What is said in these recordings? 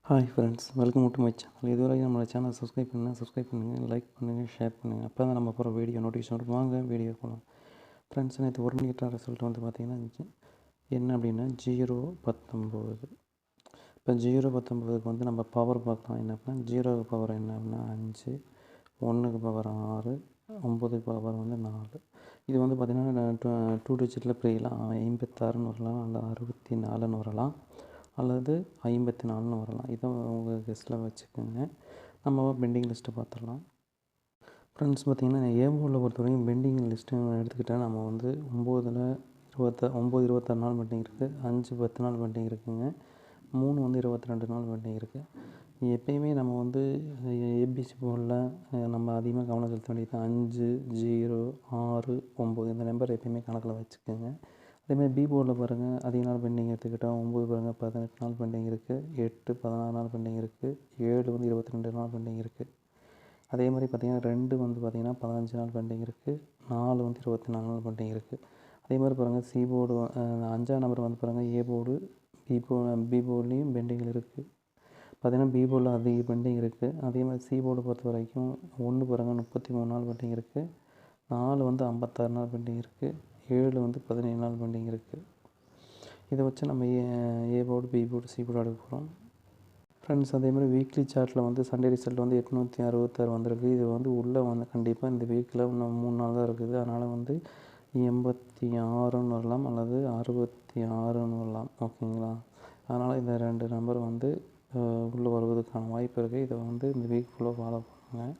Hi friends, welcome to my channel. இதுவரைக்கும் நம்மளோட channel subscribe பண்ணுங்கள், லைக் பண்ணுங்கள், ஷேர் பண்ணுங்கள். அப்போ தான் நம்ம போகிற வீடியோ நோட்டிஃபிகேஷன் வரும். வாங்க வீடியோ போகலாம். ஃப்ரெண்ட்ஸ், நேற்று ஒரு மீட்டர் ரிசல்ட் வந்து பார்த்திங்கன்னா என்ன அப்படின்னா 0-19. இப்போ 0-19க்கு வந்து நம்ம பவர் பார்க்கலாம். என்ன அப்படின்னா 0க்கு பவர் என்ன அப்படின்னா 5, 1க்கு பவர் 6, 9க்கு பவர் வந்து 4. இது வந்து பார்த்திங்கன்னா 2 டிஜிட்டில் பிரியலாம். 56ன்னு வரலாம், அல்லது 64ன்னு வரலாம், அல்லது 54ன்னு வரலாம். இதை உங்கள் கெஸ்ட்டில் வச்சுக்கோங்க. நம்ம பெண்டிங் லிஸ்ட்டை பார்த்துடலாம். ஃப்ரெண்ட்ஸ், பார்த்திங்கன்னா ஏபோவில் பொறுத்தவரைக்கும் பெண்டிங் லிஸ்ட்டு எடுத்துக்கிட்டால் நம்ம வந்து 9-26 நாள் பெண்டிங் இருக்குது, 5-10 நாள் பெண்டிங் இருக்குதுங்க, 3 வந்து 22 நாள் பெண்டிங் இருக்குது. எப்பயுமே நம்ம வந்து ஏபிசி போர்டில் நம்ம அதிகமாக கவனம் செலுத்த வேண்டியது 5, 0, 6, 9 இந்த நம்பர் எப்பயுமே கணக்கில் வச்சுக்கோங்க. அதேமாதிரி பி போர்டில் பாருங்கள், அதிக நாள் பெண்டிங் எடுத்துக்கிட்டால் 9 பாருங்கள் 18 நாள் பெண்டிங் இருக்குது, 8 16 நாள் பெண்டிங் இருக்குது, 7 வந்து 22 நாள் பெண்டிங் இருக்குது. அதே மாதிரி பார்த்திங்கன்னா 2 வந்து பார்த்திங்கன்னா 15 நாள் பெண்டிங் இருக்குது, 4 வந்து 24 நாள் பெண்டிங் இருக்குது. அதே மாதிரி பாருங்கள் சி போர்டு 5ஆம் நம்பர் வந்து பாருங்கள் ஏ போர்டு பி போர்ட்லேயும் பெண்டிங்கில் இருக்குது. பார்த்திங்கன்னா பி போர்டில் அதிக பெண்டிங் இருக்குது. அதே மாதிரி சி போர்டு பொறுத்த வரைக்கும் 1 பாருங்கள் 33 நாள் பெண்டிங் இருக்குது, 4 வந்து 56 நாள் பெண்டிங் இருக்குது, 7 வந்து 17 நாள் பெண்டிங் இருக்குது. இதை வச்சு நம்ம A board B board C board எடுக்க போகிறோம். ஃப்ரெண்ட்ஸ், அதேமாதிரி வீக்லி சார்ட்டில் வந்து சண்டே ரிசல்ட் வந்து 866 வந்திருக்கு. இது வந்து உள்ளே வந்து கண்டிப்பாக இந்த வீக்கில் இன்னும் 3 நாள் தான் இருக்குது. அதனால் வந்து 86ன்னு வரலாம், அல்லது 66ன்னு வரலாம். ஓகேங்களா? அதனால் இந்த 2 நம்பர் வந்து உள்ளே வருவதற்கான வாய்ப்பு இருக்குது. இதை வந்து இந்த வீக் ஃபுல்லாக ஃபாலோ பண்ணுங்கள்.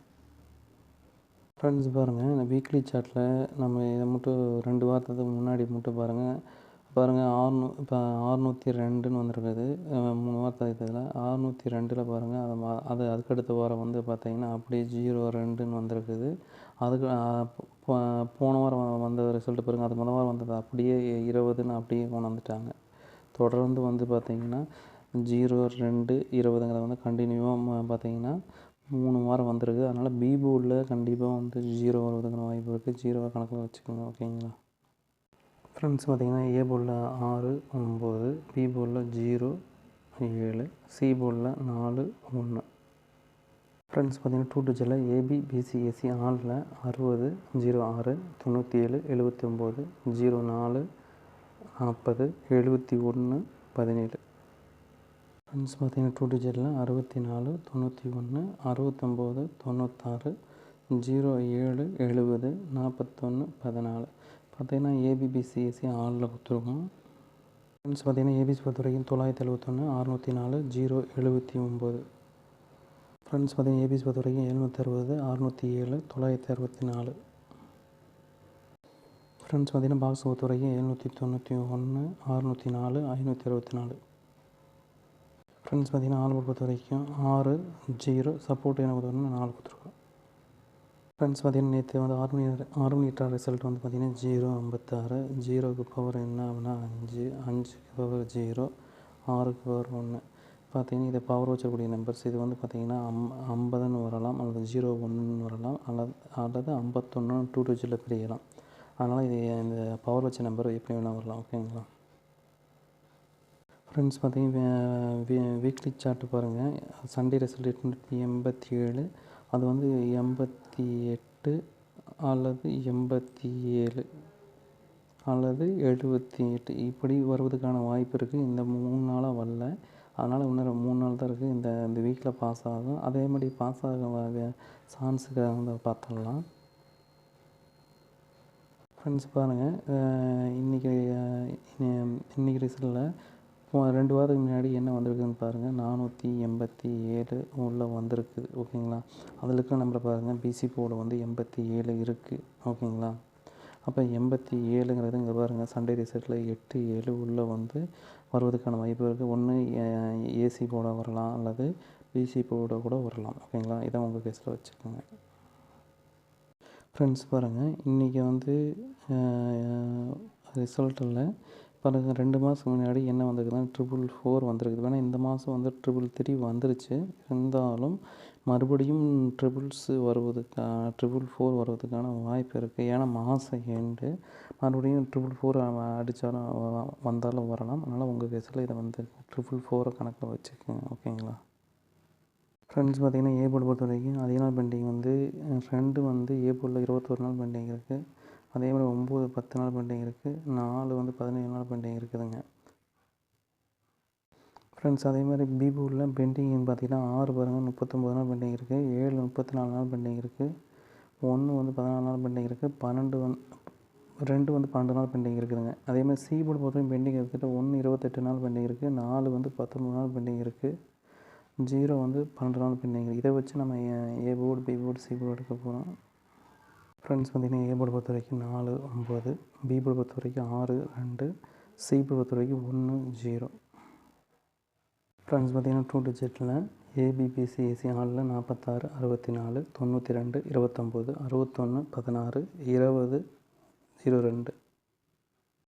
ஃப்ரெண்ட்ஸ், பாருங்கள் இந்த வீக்லி சார்ட்டில் நம்ம இதை மட்டும் 2 வாரத்துக்கு முன்னாடி மட்டும் பாருங்கள். இப்போ 602ன்னு வந்திருக்குது. 3 வாரத்தை இதில் 602ல் பாருங்கள். அது அதுக்கடுத்த வாரம் வந்து பார்த்திங்கன்னா அப்படியே 02ன்னு வந்திருக்குது. அதுக்கு போன வாரம் வந்த ரிசல்ட்டு பாருங்கள். அது முதல் வாரம் வந்தது அப்படியே 20ன்னு அப்படியே கொண்டு வந்துட்டாங்க. தொடர்ந்து வந்து பார்த்திங்கன்னா 02 20ங்கிறத வந்து கண்டினியூவாக பார்த்திங்கன்னா 3 வாரம் வந்திருக்கு. அதனால் பி போர்டில் கண்டிப்பாக வந்து 0 வருவதுக்கான வாய்ப்பு இருக்குது. 0 கணக்கில் வச்சுக்கோங்க. ஓகேங்களா? ஃப்ரெண்ட்ஸ், பார்த்திங்கன்னா ஏ போர்டில் 6 9, பி போர்டில் 0 7, சி போர்டில் 4 1. ஃப்ரெண்ட்ஸ், பார்த்திங்கன்னா 2 டிஜிட்டில் ஏபி பிசி ஏசி ஆளில் 60 06 97 79 04 40 71 17. ஃப்ரெண்ட்ஸ், பார்த்திங்கன்னா 2 டிஜிட்டில் 64 91 69 96 07 70 41 14. பார்த்திங்கன்னா ஏபிபிசிஎஸ்சி ஆளில் கொடுத்துருக்கோம். ஃப்ரெண்ட்ஸ், பார்த்திங்கன்னா ஏபிசி பொறுத்த வரைக்கும் 971 604 079. ஃப்ரெண்ட்ஸ், பார்த்திங்கன்னா ஏபிசி பொறுத்த வரைக்கும் 760 607 964. ஃப்ரெண்ட்ஸ், பார்த்திங்கன்னா பாக்ஸ் பொறுத்த வரைக்கும் 791 604 564. ஃப்ரெண்ட்ஸ், பார்த்திங்கன்னா ஆல் பொறுத்த வரைக்கும் 6 0 சப்போர்ட் என்ன கொடுத்துருக்கோம் 4 கொடுத்துருக்கோம். ஃப்ரெண்ட்ஸ், பார்த்திங்கன்னா நேற்று வந்து 6 மீட்டர் ரிசல்ட் வந்து பார்த்திங்கன்னா 0-56. 0க்கு பவர் என்ன அப்படின்னா 5, 5க்கு பவர் 0, 6க்கு பவர் 1. பார்த்திங்கன்னா இதை பவர் வச்சக்கூடிய நம்பர்ஸ் இது வந்து பார்த்திங்கன்னா 50ன்னு வரலாம், அல்லது 01ன்னு வரலாம், அல்லது 51 2 டிஜிட்டில் பிரியலாம். அதனால் இது இந்த பவர் வச்ச நம்பர் எப்படி வேணால் வரலாம். ஓகேங்களா? ஃப்ரெண்ட்ஸ், பார்த்திங்கன்னா வீக்லி சார்ட்டு பாருங்கள். சண்டே ரிசல்ட் 887, அது வந்து 88 அல்லது 87 அல்லது 78 இப்படி வருவதற்கான வாய்ப்பு இருக்குது. இந்த 3 நாளாக வரல. அதனால் இன்னும் 3 நாள் தான் இருக்குது. இந்த வீக்கில் பாஸ் ஆகும். அதே மாதிரி பாஸ் ஆக சான்ஸுக்கு வந்து பார்த்துடலாம். ஃப்ரெண்ட்ஸ், பாருங்கள் இன்றைக்கி ரிசல்ட்டில் 2 வாரத்துக்கு முன்னாடி என்ன வந்திருக்குதுன்னு பாருங்கள். 487 உள்ளே வந்திருக்குது. ஓகேங்களா? அதில் இருக்கிற நம்பரை பாருங்கள். பிசி போர்டு வந்து 87 இருக்குது. ஓகேங்களா? அப்போ 87ங்கிறது இங்கே பாருங்கள். சண்டே ரிசல்ட்டில் 87 உள்ளே வந்து வருவதற்கான வாய்ப்பு இருக்குது. ஒன்று ஏசி போர்டாக வரலாம், அல்லது பிசி போர்டாக கூட வரலாம். ஓகேங்களா? இதை உங்கள் கேஸில் வச்சுக்கோங்க. ஃப்ரெண்ட்ஸ், பாருங்கள் இன்றைக்கி வந்து ரிசல்ட்டில் பாருங்கள் 2 மாதத்துக்கு முன்னாடி என்ன வந்திருக்குதுன்னா 444 வந்திருக்குது. வேணால் இந்த மாதம் வந்து 333 வந்துருச்சு. இருந்தாலும் மறுபடியும் 444 வருவதற்கான வாய்ப்பு இருக்குது. ஏன்னா மாதம் எண்டு மறுபடியும் 444 அடித்தாலும் வந்தாலும் வரலாம். அதனால் உங்கள் கேஸில் இதை வந்து 444 கணக்கில் வச்சுக்கோங்க. ஓகேங்களா? ஃப்ரெண்ட்ஸ் பார்த்திங்கன்னா ஏ போர்டு பொறுத்த வரைக்கும் அதிக நாள் பெண்டிங் வந்து 2 வந்து ஏ போர்டில் 21 நாள் பெண்டிங் இருக்குது. அதே மாதிரி 9 10 நாள் பெண்டிங் இருக்குது. 4 வந்து 17 நாள் பெண்டிங் இருக்குதுங்க. ஃப்ரெண்ட்ஸ் அதே மாதிரி பி போர்டில் பெண்டிங்னு பார்த்திங்கன்னா 6 பாருங்கள் 39 நாள் பெண்டிங் இருக்குது. 7 34 நாள் பெண்டிங் இருக்குது. 1 வந்து 14 நாள் பெண்டிங் இருக்குது. 2 வந்து 12 நாள் பெண்டிங் இருக்குதுங்க. அதே மாதிரி சி போர்டு பொறுத்தவரைக்கும் பெண்டிங் எடுத்துகிட்டு 1 28 நாள் பெண்டிங் இருக்குது. 4 வந்து 19 நாள் பெண்டிங் இருக்குது. 0 வந்து 12 நாள் பெண்டிங். இதை வச்சு நம்ம A board B board C board எடுக்க போகிறோம். ஃப்ரெண்ட்ஸ் பார்த்திங்கன்னா ஏ போர்டு பொறுத்த வரைக்கும் 4 9, பி போர்டு பொறுத்த வரைக்கும் 6 2, சி போர்டு பொறுத்த வரைக்கும் 1 0. ஃப்ரெண்ட்ஸ் பார்த்திங்கன்னா 2 டிஜிட்டில் ஏபிபிசிஏசி ஹாலில் 46 64 92 29 61 16 20 02.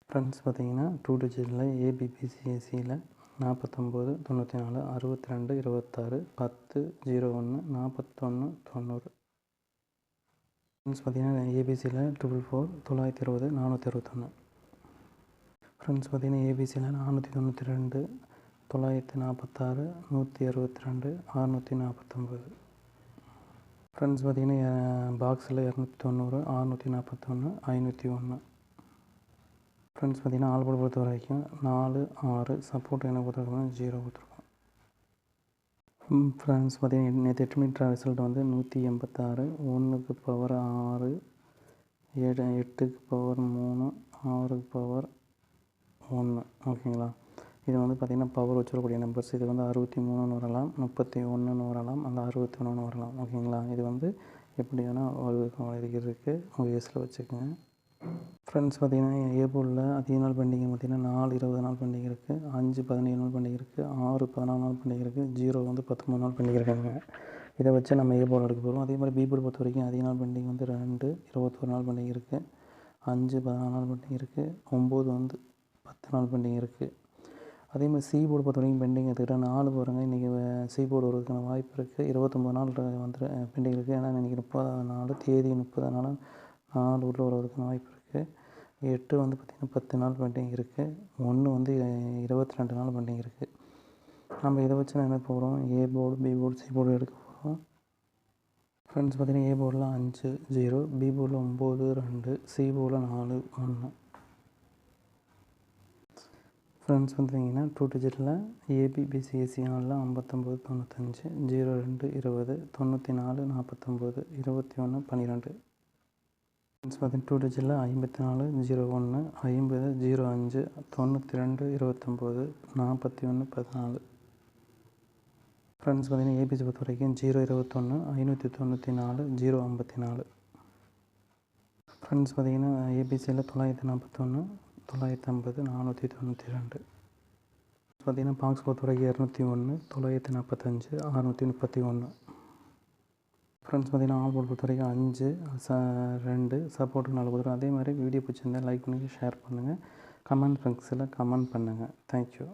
ஃப்ரெண்ட்ஸ் பார்த்திங்கன்னா 2 டிஜிட்டில் ஏபிபிசிஏசியில் 49 94 62 26 10 01 41 90. ஃப்ரெண்ட்ஸ் பார்த்திங்கன்னா ஏபிசியில் 444 920 461. ஃப்ரெண்ட்ஸ் பார்த்திங்கன்னா ஏபிசியில் 492 946 162 649. ஃப்ரெண்ட்ஸ் பார்த்திங்கன்னா பாக்ஸில் 290 641 501. ஃப்ரெண்ட்ஸ் பார்த்திங்கன்னா ஆல் போர்டு பொறுத்த வரைக்கும் 4 6 சப்போர்ட் என்ன கொடுத்துருக்கோம் 0 கொடுத்துருக்கோம். ஃப்ரெண்ட்ஸ் பார்த்திங்கன்னா நேற்று 8 மீட்டர் ரிசல்ட் வந்து 186 1க்கு பவர் 6 8க்கு பவர் 3 6க்கு பவர் 1. ஓகேங்களா. இது வந்து பார்த்திங்கன்னா பவர் வச்சிடக்கூடிய நம்பர்ஸ். இது வந்து 63ன்னு வரலாம், 31ன்னு வரலாம், அந்த 61ன்னு வரலாம். ஓகேங்களா. இது வந்து எப்படி வேணால் எழுதிக்கிறதுக்கு உங்கள் யூஸில் வச்சுக்கோங்க. ஃப்ரெண்ட்ஸ் பார்த்திங்கன்னா ஏ போர்டில் அதிக நாள் பெண்டிங் பார்த்திங்கன்னா 4 20 நாள் பெண்டிங் இருக்குது. 5 17 நாள் பெண்டிங் இருக்குது. 6 14 நாள் பெண்டிங் இருக்குது. 0 வந்து 13 நாள் பெண்டிங் இருக்குங்க. இதை வச்சு நம்ம ஏ போர்டு எடுக்க போகிறோம். அதே மாதிரி பி போர்டு பொறுத்த வரைக்கும் அதிக நாள் பெண்டிங் வந்து 2 21 நாள் பெண்டிங் இருக்குது. 5 14 நாள் பெண்டிங் இருக்குது. 9 வந்து 10 நாள் பெண்டிங் இருக்குது. அதே மாதிரி சி போர்டு பொறுத்த வரைக்கும் பெண்டிங் எடுத்துக்கிட்டால் 4 பாருங்கள். இன்றைக்கி சி போர்டு வரதுக்கான வாய்ப்பு இருக்குது. 29 நாள் வந்து பெண்டிங் இருக்குது. ஏன்னா இன்றைக்கி 30 நாள் தேதி 30 நாள் 4 உள்ள வருவதற்கான வாய்ப்பு இருக்குது. 8 வந்து பார்த்திங்கன்னா 10 நாள் பெண்டிங் இருக்குது. 1 வந்து 22 நாள் பெண்டிங் இருக்குது. நம்ம இதை வச்சு என்ன போகிறோம் A board B board C board எடுக்க போகிறோம். ஃப்ரெண்ட்ஸ் பார்த்திங்கன்னா ஏ போர்டில் 5 0, பி போர்டில் 9 2, சி போர்டில் 4 1. ஃப்ரெண்ட்ஸ் பார்த்திங்கன்னா 2 டிஜிட்டில் ஏபிபிசிஏசி ஹாலில் 59 95 02 20 94 49 21 12. ஃப்ரெண்ட்ஸ் பார்த்திங்கன்னா 2 டிஜிட்டில் 54 01 50 05 92 29 41 14. ஃப்ரெண்ட்ஸ் பார்த்திங்கன்னா ஏபிசி பொறுத்த வரைக்கும் 021 594 054. ஃப்ரெண்ட்ஸ் பார்த்திங்கன்னா ஏபிசியில் 941 950 492. பார்த்திங்கன்னா பாக்ஸ் பொறுத்த வரைக்கும் 201 945 631. ஃப்ரெண்ட்ஸ் பார்த்திங்கன்னா ஆல் போர்டு பொறுத்த வரைக்கும் 5 2 சப்போர்ட்டுக்கு 4 கொடுத்துரும். அதே மாதிரி வீடியோ பிடிச்சிருந்தால் லைக் பண்ணுங்கள், ஷேர் பண்ணுங்கள், கமெண்ட் பாக்ஸில் கமெண்ட் பண்ணுங்கள். தேங்க்யூ.